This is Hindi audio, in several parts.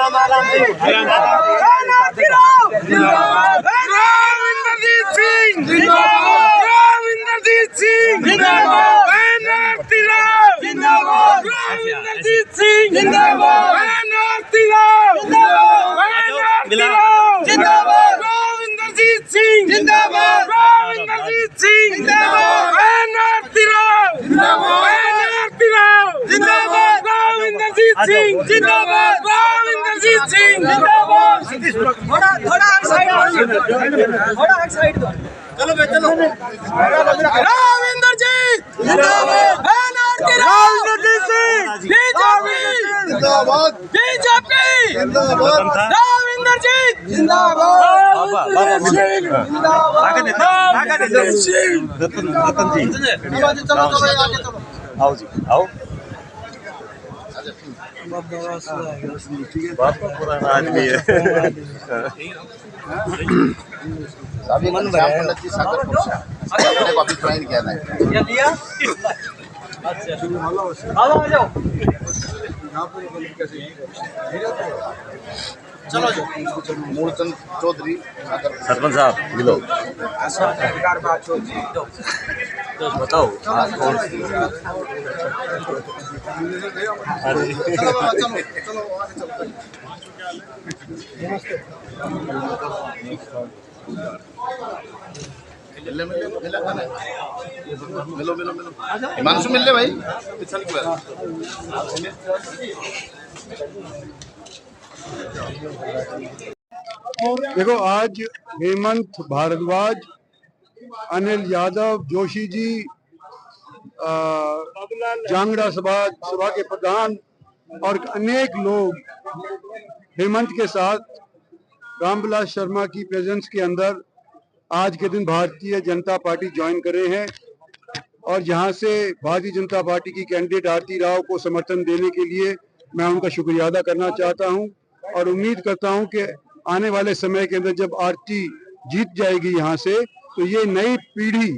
इंद्रजीत सिंह जिंदाबाद, इंद्रजीत सिंह जिंदाबाद, जिंदाबाद, इंद्रजीत सिंह जिंदाबाद, जिंदाबाद, इंद्रजीत सिंह जिंदाबाद, इंद्रजीत सिंह जिंदाबाद, जिंदाबाद, इंद्रजीत सिंह जिंदाबाद, इंद्रजीत सिंह जिंदाबाद। थोड़ा एक साइड दो। चलो भाई चलो। राम इंद्रजीत जिंदाबाद, राम इंद्रजीत सिंह बीजेपी जिंदाबाद, बीजेपी जिंदाबाद, राम इंद्रजीत जिंदाबाद, रतन जी चलो आओ जी आओ। बहुत पुराना आदमी है। ज्वाइन किया था चलो मूलचंद चौधरी सरपंच साहब मिलो बताओ कौन सी मिलो हिमांशु मिल ले भाई। देखो आज हेमंत भारद्वाज, अनिल यादव, जोशी जी, जांगड़ा सभा के प्रधान और अनेक लोग हेमंत के साथ रामविलास शर्मा की प्रेजेंस के अंदर आज के दिन भारतीय जनता पार्टी ज्वाइन कर रहे हैं और यहाँ से भारतीय जनता पार्टी की कैंडिडेट आरती राव को समर्थन देने के लिए मैं उनका शुक्रिया अदा करना चाहता हूँ और उम्मीद करता हूँ कि आने वाले समय के अंदर जब आरती जीत जाएगी यहाँ से तो ये नई पीढ़ी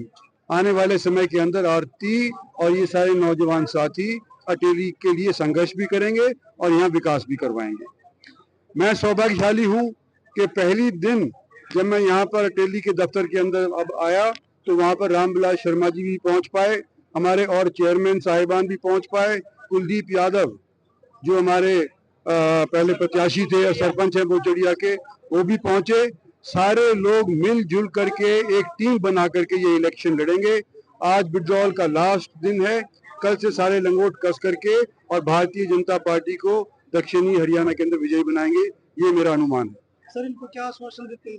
आने वाले समय के अंदर आरती और ये सारे नौजवान साथी अटेली के लिए संघर्ष भी करेंगे और यहाँ विकास भी करवाएंगे। मैं सौभाग्यशाली हूँ कि पहली दिन जब मैं यहाँ पर अटेली के दफ्तर के अंदर अब आया तो वहाँ पर रामविलास शर्मा जी भी पहुँच पाए, हमारे और चेयरमैन साहिबान भी पहुँच पाए, कुलदीप यादव जो हमारे पहले प्रत्याशी थे और सरपंच हैं बोचड़िया के वो भी पहुँचे। सारे लोग मिलजुल करके एक टीम बना करके ये इलेक्शन लड़ेंगे। आज विड्रॉल का लास्ट दिन है, कल से सारे लंगोट कस करके और भारतीय जनता पार्टी को दक्षिणी हरियाणा के अंदर विजयी बनाएंगे, ये मेरा अनुमान है। सर इनको क्या आश्वासन देते हैं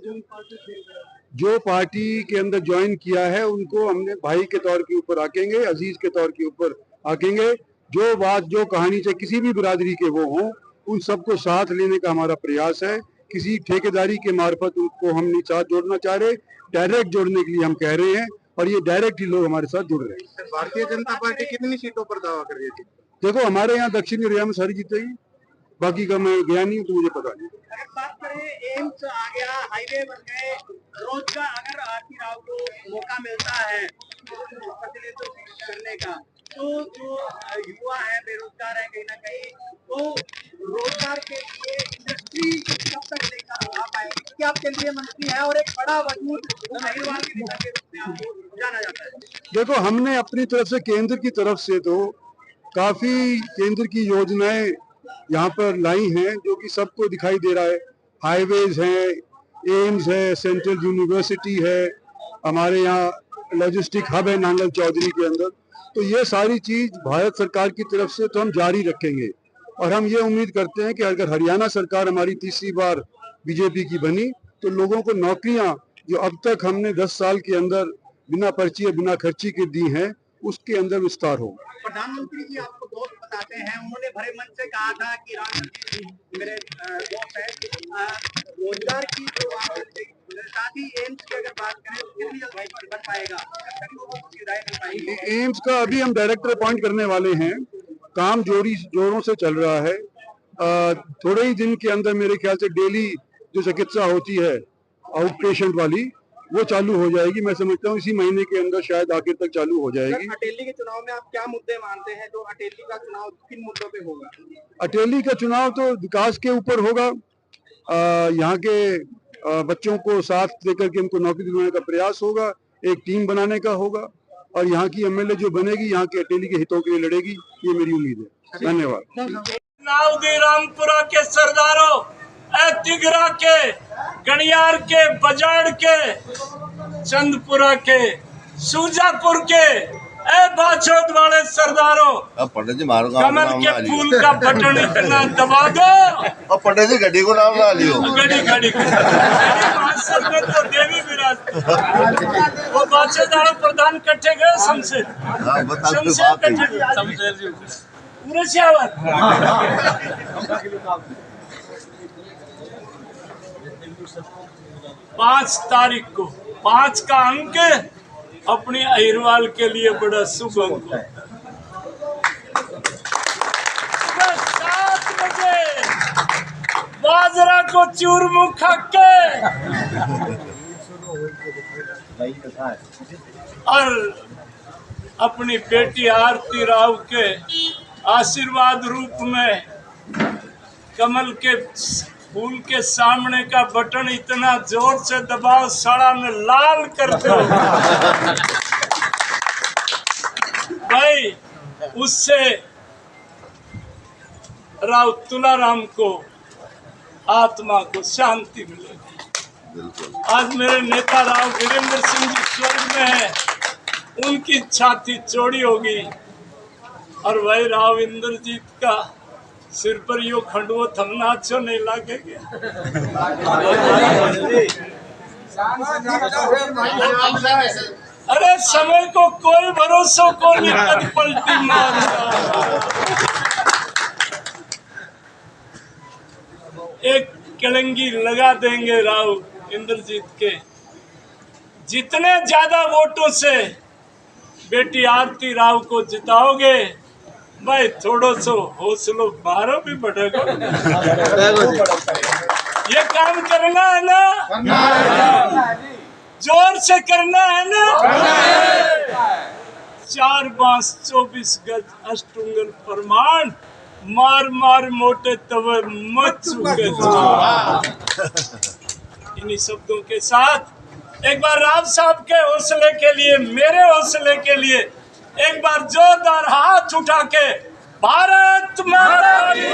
जो पार्टी के अंदर ज्वाइन किया है उनको हमने भाई के तौर के ऊपर आकेंगे, अजीज के तौर के ऊपर आकेंगे। जो बात जो कहानी चाहे किसी भी बिरादरी के वो हों उन सबको साथ लेने का हमारा प्रयास है। किसी ठेकेदारी के मार्फत उनको हम नहीं साथ जोड़ना चाह रहे, डायरेक्ट जोड़ने के लिए हम कह रहे हैं और ये डायरेक्ट ही लोग हमारे साथ जुड़ रहे हैं। भारतीय जनता पार्टी कितनी सीटों पर दावा कर रही थी? देखो हमारे यहाँ दक्षिणी हरियाणा में सारी जीतेगी, बाकी का मैं गया नहीं तो मुझे पता नहीं। अगर बात करें एम्स आ गया, हाईवे बन गए, रोजगार अगर आरती राव को मौका मिलता है प्रतिनिधित्व करने का तो जो युवा है बेरोजगार है कहीं ना कहीं तो रोजगार के लिए इंडस्ट्री कब तक लेकर आ पाएंगे? क्या आप केंद्रीय मंत्री हैं और एक बड़ा मजबूत महिला के नेता के रूप में आपको जाना जाता है। देखो हमने अपनी तरफ से केंद्र की तरफ से तो काफी केंद्र की योजनाएं यहाँ पर लाई हैं जो कि सबको दिखाई दे रहा है। हाईवेज हैं, एम्स है, सेंट्रल यूनिवर्सिटी है, हमारे यहाँ लॉजिस्टिक हब है नांगल चौधरी के अंदर। तो ये सारी चीज भारत सरकार की तरफ से तो हम जारी रखेंगे और हम ये उम्मीद करते हैं कि अगर हरियाणा सरकार हमारी तीसरी बार बीजेपी की बनी तो लोगों को नौकरियां जो अब तक हमने 10 साल के अंदर बिना पर्ची बिना खर्ची के दी हैं उसके अंदर विस्तार होगा। प्रधानमंत्री जी आपको दोस्त बताते हैं, उन्होंने भरे मन से कहा था कि राम मेरे दोस्त है, रोजगार की जो साथ ही एम्स की अगर बात करें तो कितनी जल्द बन पाएगा, लोगों को सुविधाएं मिल पाएंगी? एम्स का अभी हम डायरेक्टर अपॉइंट करने वाले हैं, काम जोरों से चल रहा है। थोड़े ही दिन के अंदर मेरे ख्याल से डेली जो चिकित्सा होती है आउट पेशेंट वाली वो चालू हो जाएगी। मैं समझता हूँ इसी महीने के अंदर शायद आखिर तक चालू हो जाएगी। अटेली के चुनाव में आप क्या मुद्दे मानते हैं, जो अटेली का चुनाव किन मुद्दों पे होगा? अटेली का चुनाव तो विकास के ऊपर होगा। यहाँ के बच्चों को साथ लेकर के उनको नौकरी दिलवाने का प्रयास होगा, एक टीम बनाने का होगा, और यहाँ की एमएलए जो बनेगी यहाँ के अटेली के हितों के लिए लड़ेगी, ये मेरी उम्मीद है। धन्यवाद। नाउदी रामपुरा के सरदारों, तिगरा के, गणियार के, बजाड़ के, चंदपुरा के, सूजापुर के, बाछोद वाले सरदारों, अब पंडित जी मारो कमल के फूल का बटन इतना दबा दो। और पंडित जी गड्डी को नाम ला लियो। गड़ी गड़ी महासर में तो देवी विराज, वो बाछोद वाले प्रधान कट्ठे गए शमशेर, शमशेर कट्ठे पूरे श्यावर। 5 तारीख को 5 का अंक अपने अहिरवाल के लिए बड़ा शुभ अंक है। सुबह 7 बजे बाजरा को चूरमू खा के और अपनी बेटी आरती राव के आशीर्वाद रूप में कमल के फूल के सामने का बटन इतना जोर से दबाओ साड़ा में लाल कर दो भाई, उससे राव तुलाराम को आत्मा को शांति मिलेगी। आज मेरे नेता राव वीरेंद्र सिंह जी स्वर्ग में है, उनकी छाती चौड़ी होगी और वही राव इंद्रजीत का सिर पर यो खंडवो थमना छो नहीं लागेगा। अरे समय को कोई भरोसा को नहीं, कद पलटी मारता। एक कलंगी लगा देंगे राव इंद्रजीत के। जितने ज्यादा वोटों से बेटी आरती राव को जिताओगे भाई, थोड़ा सो हौसलो मारो भी बढ़ेगा। ये काम करना है ना, जोर से करना है ना। 4 बांस 24 गज अष्टुंगल प्रमाण, मार मार मोटे तवे मत चुके। इन्हीं शब्दों के साथ एक बार राव साहब के हौसले के लिए, मेरे हौसले के लिए एक बार जोरदार हाथ उठा के भारत माता की,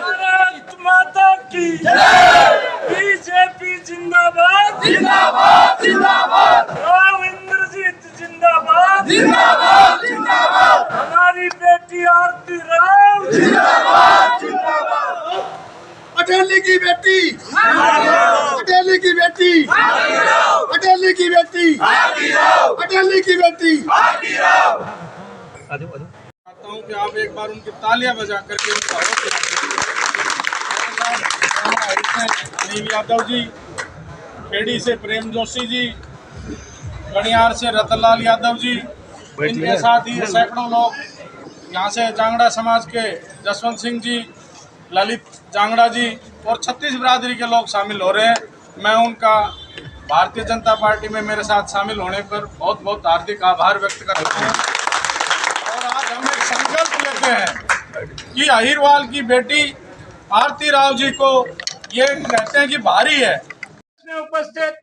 भारत माता की, बीजेपी जिंदाबाद, जिंदाबाद, जिंदाबाद, राव इंद्रजीत जिंदाबाद, जिंदाबाद, जिंदाबाद, हमारी बेटी आरती राव जिंदाबाद, जिंदाबाद, अटेली की बेटी, अटेली की बेटी, अटेली की बेटी, अटेली की बेटी। चाहता हूँ कि आप एक बार उनकी तालियां बजा करके उनका अनिल यादव जी, खेड़ी से प्रेम जोशी जी, गणियार से रतनलाल यादव जी, इनके साथ ही सैकड़ों लोग यहाँ से जांगड़ा समाज के जसवंत सिंह जी, ललित जांगड़ा जी और 36 बिरादरी के लोग शामिल हो रहे हैं। मैं उनका भारतीय जनता पार्टी में मेरे साथ शामिल होने पर बहुत बहुत हार्दिक आभार व्यक्त करता हूँ। और आज हम एक संकल्प लेते हैं कि अहिरवाल की बेटी आरती राव जी को ये कहते हैं कि भारी है। उपस्थित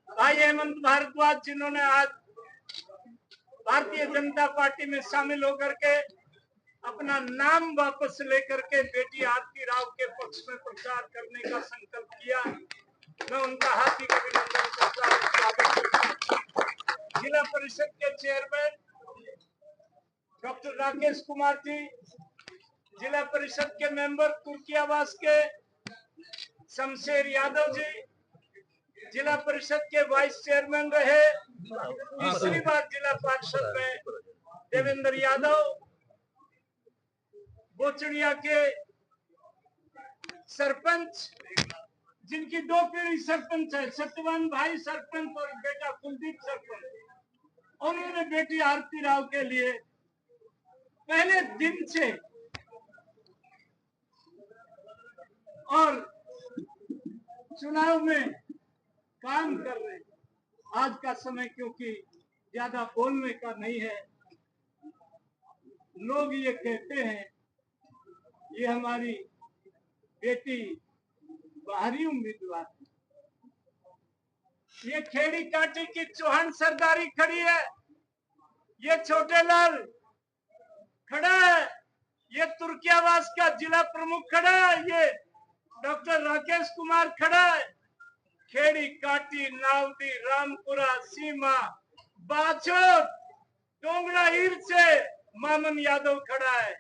भाई हेमंत भारद्वाज, जिन्होंने आज भारतीय जनता पार्टी में शामिल होकर के अपना नाम वापस लेकर के बेटी आरती राव के पक्ष में प्रचार करने का संकल्प किया, मैं उनका हार्दिक अभिनंदन करता हूं, स्वागत करता हूं। जिला परिषद के चेयरमैन डॉक्टर राकेश कुमार जी, जिला परिषद के मेंबर तुर्कियावास के शमशेर यादव जी, जिला परिषद के वाइस चेयरमैन रहे, तीसरी बार जिला पार्षद में देवेंद्र यादव, बोचड़िया के सरपंच, जिनकी 2 पीढ़ी सरपंच है, सत्यवान भाई सरपंच और बेटा कुलदीप सरपंच, उन्होंने बेटी आरती राव के लिए पहले दिन से और चुनाव में काम कर रहे हैं। आज का समय क्योंकि ज्यादा बोलने का नहीं है, लोग ये कहते हैं ये हमारी बेटी बाहरी उम्मीदवार है। ये खेड़ी काटी की चौहान सरदारी खड़ी है, ये छोटे लाल खड़ा है, ये तुर्कियावास का जिला प्रमुख खड़ा है, ये डॉक्टर राकेश कुमार खड़ा है। खेड़ी काटी, नावदी, रामपुरा, सीमा, बाछोर, डोंगरा हीर से मामन यादव खड़ा है।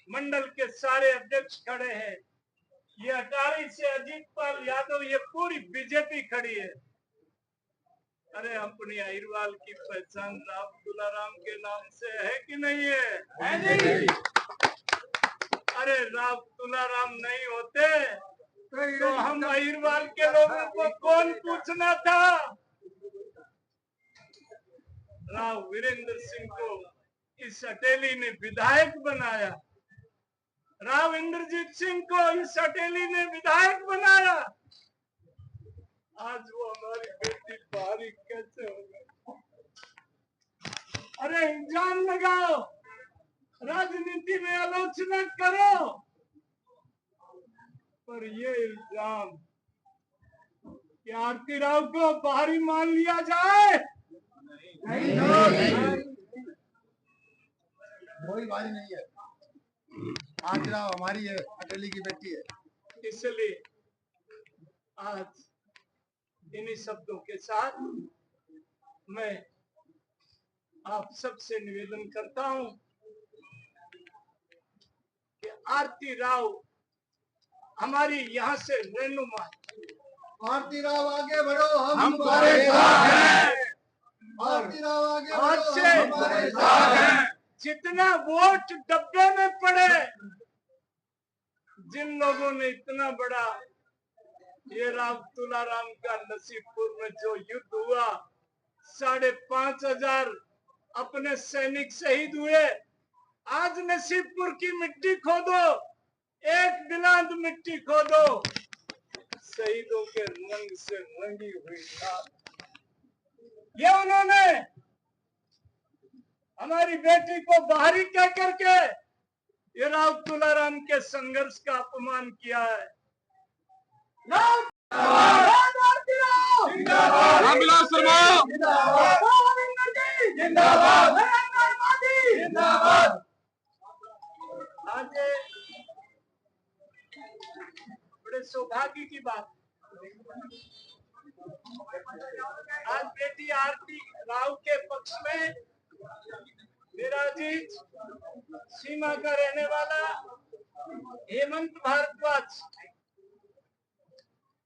मंडल के सारे अध्यक्ष खड़े हैं। ये अटारी से अजीत पाल यादव, ये पूरी बीजेपी खड़ी है। अरे अपनी अहिरवाल की पहचान राव तुलाराम के नाम से है कि नहीं है? नहीं। अरे राव तुलाराम नहीं होते तो हम अहिरवाल के लोगों को कौन पूछना था? राव वीरेंद्र सिंह को इस अटेली ने विधायक बनाया, राव इंद्रजीत सिंह को इस अटेली ने विधायक बनाया। आज वो हमारी बेटी बाहरी कैसे हो गई? अरे इल्जाम लगाओ, राजनीति में आलोचना करो, पर ये इल्जाम कि आरती राव को बाहरी मान लिया जाए, नहीं। कोई बारी नहीं है। आरती राव हमारी है, अटेली की बेटी है। इसलिए आज इन्हीं शब्दों के साथ मैं आप सबसे निवेदन करता हूं कि आरती राव हमारी यहाँ से रहनुमा। आरती राव आगे बढ़ो, हम तुम्हारे साथ हैं। आरती राव आगे आज बढ़ो, से हम तुम्हारे साथ हैं। जितना वोट डब्बे में पड़े, जिन लोगों ने इतना बड़ा ये राव तुलाराम का नसीबपुर में जो युद्ध हुआ, 5,500 अपने सैनिक शहीद हुए। आज नसीबपुर की मिट्टी खोदो, एक बिलांद मिट्टी खोदो, शहीदों के रंग से रंगी हुई लाल। ये उन्होंने हमारी बेटी को बाहरी कह करके ये राव तुलाराम के संघर्ष का अपमान किया है। रामविलास शर्मा जिंदाबाद, जिंदाबाद। आज बड़े सौभाग्य की बात, आज बेटी आरती राव के पक्ष में मेरा अजीज सीमा का रहने वाला हेमंत भारद्वाज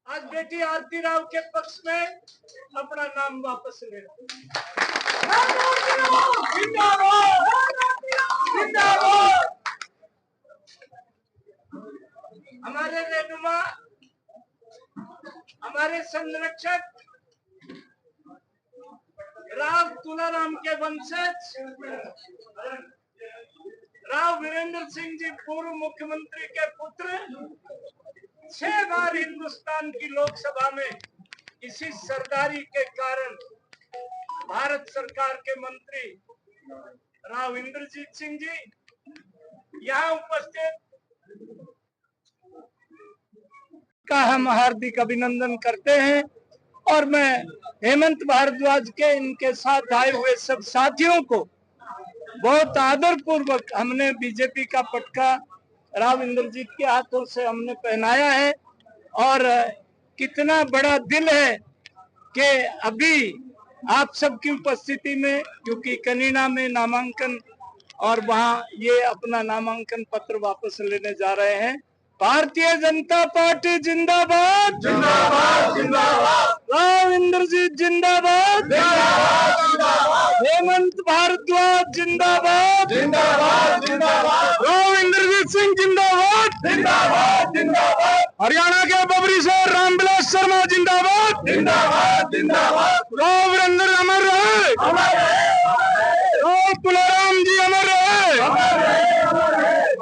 आज बेटी आरती राव के पक्ष में अपना नाम वापस ले रहा है। हमारे रहनुमा, हमारे संरक्षक, राव तुलाराम के वंशज राव वीरेंद्र सिंह जी, पूर्व मुख्यमंत्री के पुत्र, 6 बार हिंदुस्तान की लोकसभा में इसी सरदारी के कारण भारत सरकार के मंत्री राव इंद्रजीत सिंह जी यहाँ उपस्थित का हम हार्दिक अभिनंदन करते हैं। और मैं हेमंत भारद्वाज के इनके साथ आए हुए सब साथियों को बहुत आदर पूर्वक हमने बीजेपी का पटका राव इंद्रजीत के हाथों से हमने पहनाया है। और कितना बड़ा दिल है कि अभी आप सबकी उपस्थिति में, क्योंकि कनीना में नामांकन और वहां ये अपना नामांकन पत्र वापस लेने जा रहे हैं। भारतीय जनता पार्टी जिंदाबाद, जिंदाबाद, जिंदाबाद। राव इंद्रजीत जिंदाबाद, जिंदाबाद। हेमंत भारद्वाज जिंदाबाद, जिंदाबाद, जिंदाबाद। राव इंद्रजीत सिंह जिंदाबाद, जिंदाबाद, जिंदाबाद। हरियाणा के बबरी से रामविलास शर्मा जिंदाबाद, जिंदाबाद, जिंदाबाद। राव वीरेंद्र अमर रहे, राव तुलाराम जी अमर रहे,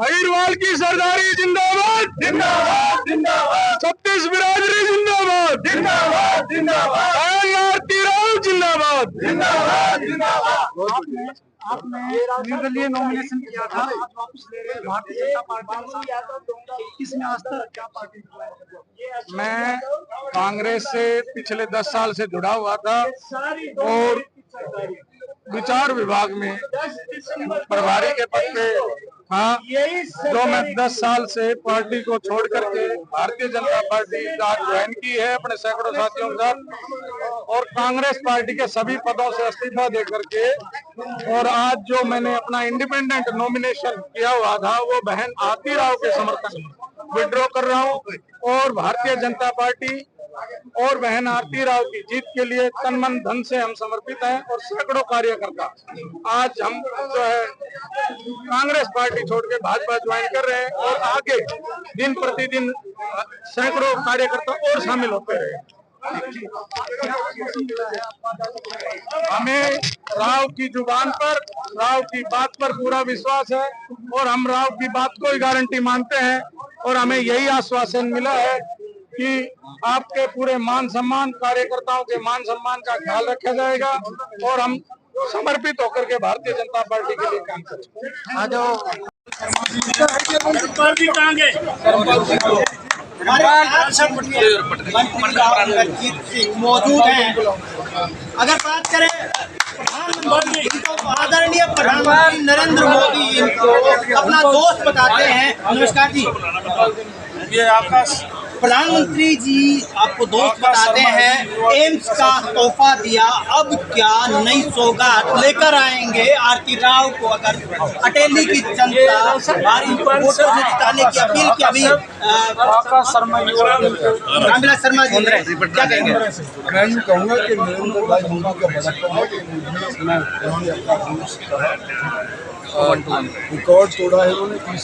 अहिरवाल की सरदारी जिंदाबाद, जिंदाबाद, जिंदाबाद। 36 बिरादरी जिंदाबाद, जिंदाबाद, जिंदाबाद। आपने निर्दलीय नॉमिनेशन किया था, आज वापस ले रहे हैं भारतीय जनता पार्टी, इसमें आस्था क्या पार्टी को? मैं कांग्रेस से पिछले 10 साल से जुड़ा हुआ था और विचार विभाग में प्रभारी के पद पे था, जो मैं 10 साल से पार्टी को छोड़ करके भारतीय जनता पार्टी का ज्वाइन की है अपने सैकड़ों साथियों के साथ, और कांग्रेस पार्टी के सभी पदों से इस्तीफा दे करके, और आज जो मैंने अपना इंडिपेंडेंट नॉमिनेशन किया हुआ था वो बहन आरती राव के समर्थन में विड्रॉ कर रहा हूँ, और भारतीय जनता पार्टी और बहन आरती राव की जीत के लिए तन मन धन से हम समर्पित हैं, और सैकड़ों कार्यकर्ता आज हम जो है कांग्रेस पार्टी छोड़ के भाजपा ज्वाइन कर रहे हैं, और आगे दिन प्रतिदिन सैकड़ों कार्यकर्ता और शामिल होते रहे। हमें राव की जुबान पर, राव की बात पर पूरा विश्वास है, और हम राव की बात को ही गारंटी मानते हैं, और हमें यही आश्वासन मिला है कि आपके पूरे मान सम्मान, कार्यकर्ताओं के मान सम्मान का ख्याल रखा जाएगा, और हम समर्पित होकर के भारतीय जनता पार्टी के लिए काम करेंगे। आ जाओ। मौजूद हैं। अगर बात करें प्रधानमंत्री, इनको आदरणीय प्रधानमंत्री नरेंद्र मोदी इनको अपना दोस्त बताते हैं। नमस्कार जी, ये आपका प्रधानमंत्री जी आपको दोस्त बताते हैं, एम्स का तोहफा दिया, अब क्या नई सौगात लेकर आएंगे आरती राव को? अगर अटेली की जनता भारी वोटों से जिताने की अपील की, अभी रामविलास शर्मा जी क्या कहेंगे? मैं यूँ कहूँगा कि नरेंद्र भाई मोदी का बड़ा है कि उन्होंने अपना रिकॉर्ड तोड़ा है। उन्होंने